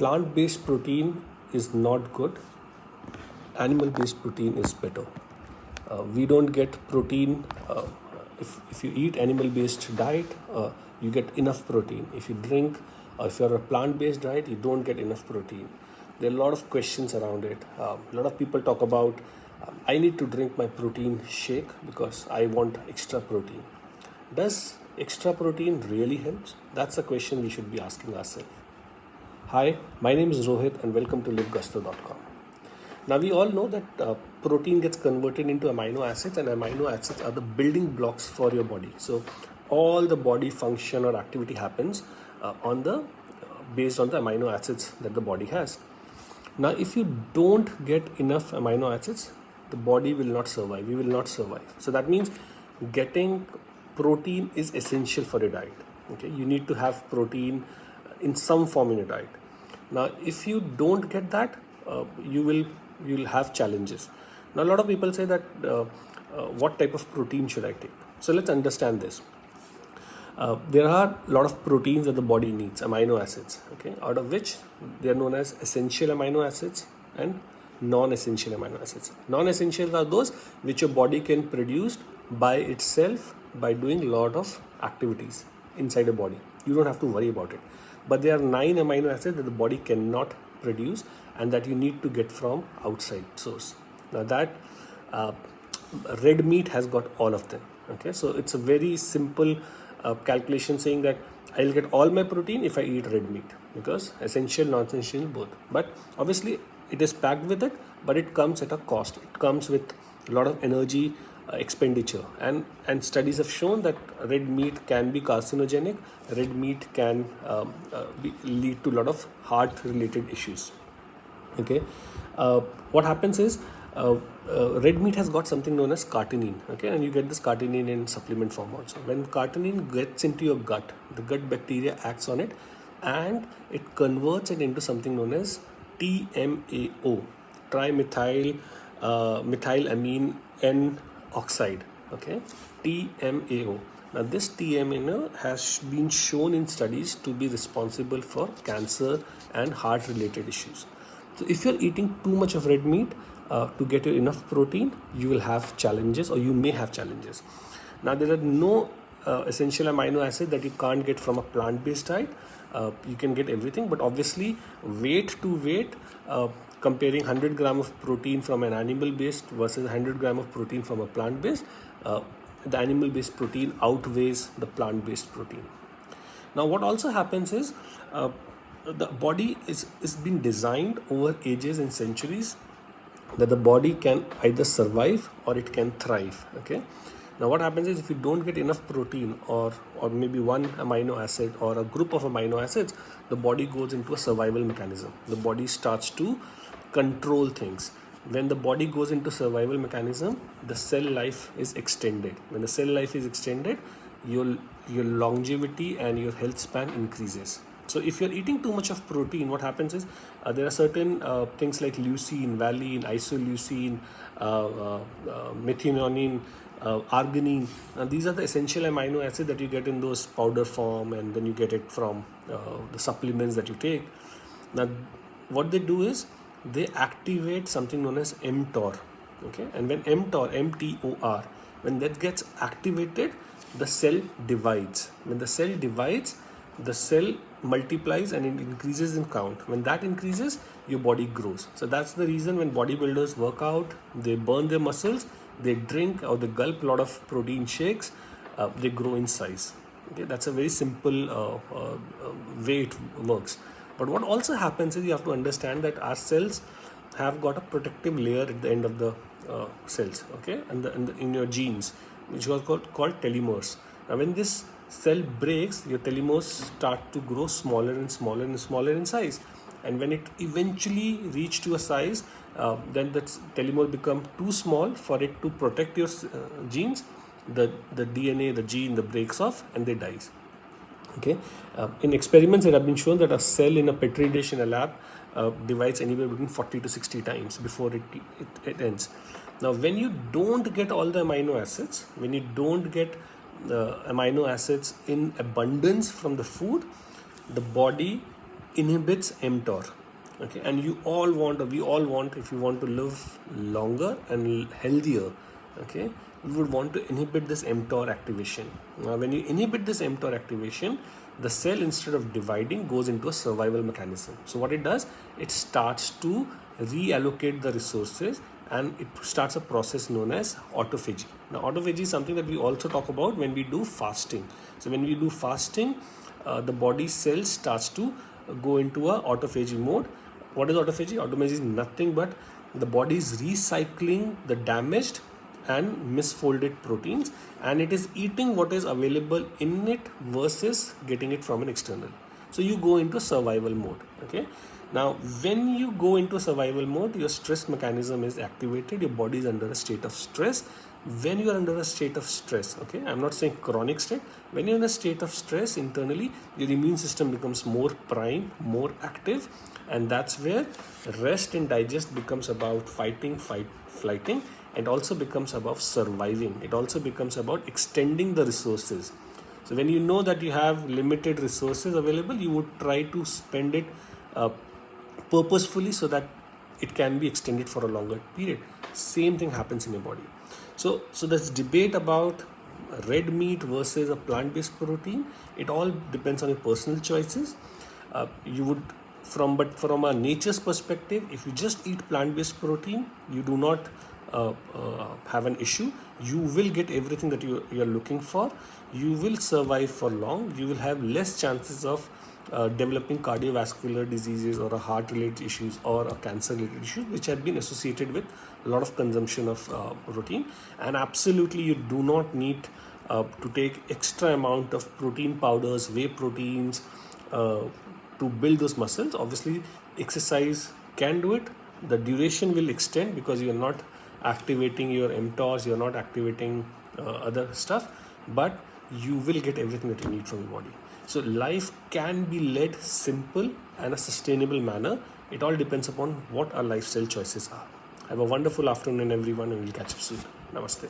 plant-based protein is not good. Animal-based protein is better. We don't get protein if you eat animal-based diet. You get enough protein. If you drink, if you're a plant-based diet, you don't get enough protein. There are a lot of questions around it. A lot of people talk about I need to drink my protein shake because I want extra protein. Does extra protein really helps? That's a question we should be asking ourselves. Hi, my name is Rohit and welcome to livegusto.com. Now we all know that protein gets converted into amino acids, and amino acids are the building blocks for your body. So all the body function or activity happens based on the amino acids that the body has. Now if you don't get enough amino acids, the body will not survive. We will not survive. So that means getting protein is essential for a diet. Okay, you need to have protein in some form in a diet. Now if you don't get that, you'll have challenges. Now a lot of people say that what type of protein should I take? So let's understand this. There are a lot of proteins that the body needs, amino acids, okay, out of which they are known as essential amino acids and non-essential amino acids. Non-essential are those which your body can produce by itself by doing a lot of activities inside the body. You don't have to worry about it. But there are 9 amino acids that the body cannot produce and that you need to get from outside source. Now that red meat has got all of them. Okay, so it's a very simple calculation saying that I'll get all my protein if I eat red meat, because essential, non-essential both. But obviously it is packed with it, but it comes at a cost. It comes with a lot of energy expenditure, and studies have shown that red meat can be carcinogenic. Red meat can lead to a lot of heart related issues. Okay, what happens is red meat has got something known as carnitine. Okay, and you get this carnitine in supplement form also. When carnitine gets into your gut, the gut bacteria acts on it and it converts it into something known as TMAO, trimethyl methylamine N oxide. Okay, TMAO. Now this TMAO has been shown in studies to be responsible for cancer and heart related issues. So if you're eating too much of red meat to get you enough protein, you will have challenges, or you may have challenges. Now there are no essential amino acid that you can't get from a plant-based diet. You can get everything, but obviously weight to weight, comparing 100 gram of protein from an animal-based versus 100 gram of protein from a plant-based, the animal-based protein outweighs the plant-based protein. Now what also happens is the body is been designed over ages and centuries that the body can either survive or it can thrive. Okay, now what happens is if you don't get enough protein or maybe one amino acid or a group of amino acids, the body goes into a survival mechanism. The body starts to control things. When the body goes into survival mechanism, the cell life is extended. When the cell life is extended, your longevity and your health span increases. So if you're eating too much of protein, what happens is there are certain things like leucine, valine, isoleucine, methionine, arginine. These are the essential amino acids that you get in those powder form, and then you get it from the supplements that you take. Now what they do is they activate something known as mTOR. Okay, and when mTOR, when that gets activated, the cell divides. When the cell divides, the cell multiplies and it increases in count. When that increases, your body grows. So that's the reason when bodybuilders work out, they burn their muscles, they drink or they gulp a lot of protein shakes, they grow in size. Okay, that's a very simple way it works. But what also happens is you have to understand that our cells have got a protective layer at the end of the cells. Okay, and in your genes, which was called telomeres. Now when this cell breaks, your telomeres start to grow smaller and smaller and smaller in size, and when it eventually reach to a size, then that telomere become too small for it to protect your genes. The DNA, the gene, the breaks off and they dies. Okay, in experiments it have been shown that a cell in a petri dish in a lab divides anywhere between 40 to 60 times before it ends. Now when you don't get all the amino acids, when you don't get amino acids in abundance from the food, the body inhibits mTOR. Okay, and we all want, if you want to live longer and healthier, okay, we would want to inhibit this mTOR activation. Now, when you inhibit this mTOR activation, the cell, instead of dividing, goes into a survival mechanism. So what it does, it starts to reallocate the resources, and it starts a process known as autophagy. Now, autophagy is something that we also talk about when we do fasting. So when we do fasting, the body cells starts to go into a autophagy mode. What is autophagy? Autophagy is nothing but the body is recycling the damaged and misfolded proteins, and it is eating what is available in it versus getting it from an external. So you go into survival mode. Okay, now when you go into survival mode, your stress mechanism is activated, your body is under a state of stress. When you are under a state of stress, okay, I'm not saying chronic state, when you're in a state of stress internally, your immune system becomes more prime, more active, and that's where rest and digest becomes about flighting, and also becomes about surviving. It also becomes about extending the resources. So when you know that you have limited resources available, you would try to spend it purposefully so that it can be extended for a longer period. Same thing happens in your body. So this debate about red meat versus a plant-based protein, it all depends on your personal choices. From a nature's perspective, if you just eat plant-based protein, you do not have an issue. You will get everything that you are looking for. You will survive for long. You will have less chances of developing cardiovascular diseases or a heart-related issues or a cancer-related issues, which have been associated with a lot of consumption of protein. And absolutely, you do not need to take extra amount of protein powders, whey proteins, to build those muscles. Obviously, exercise can do it. The duration will extend because you are not activating your mTORs, you are not activating other stuff, but you will get everything that you need from your body. So life can be led simple and a sustainable manner. It all depends upon what our lifestyle choices are. Have a wonderful afternoon, everyone, and we'll catch up soon. Namaste.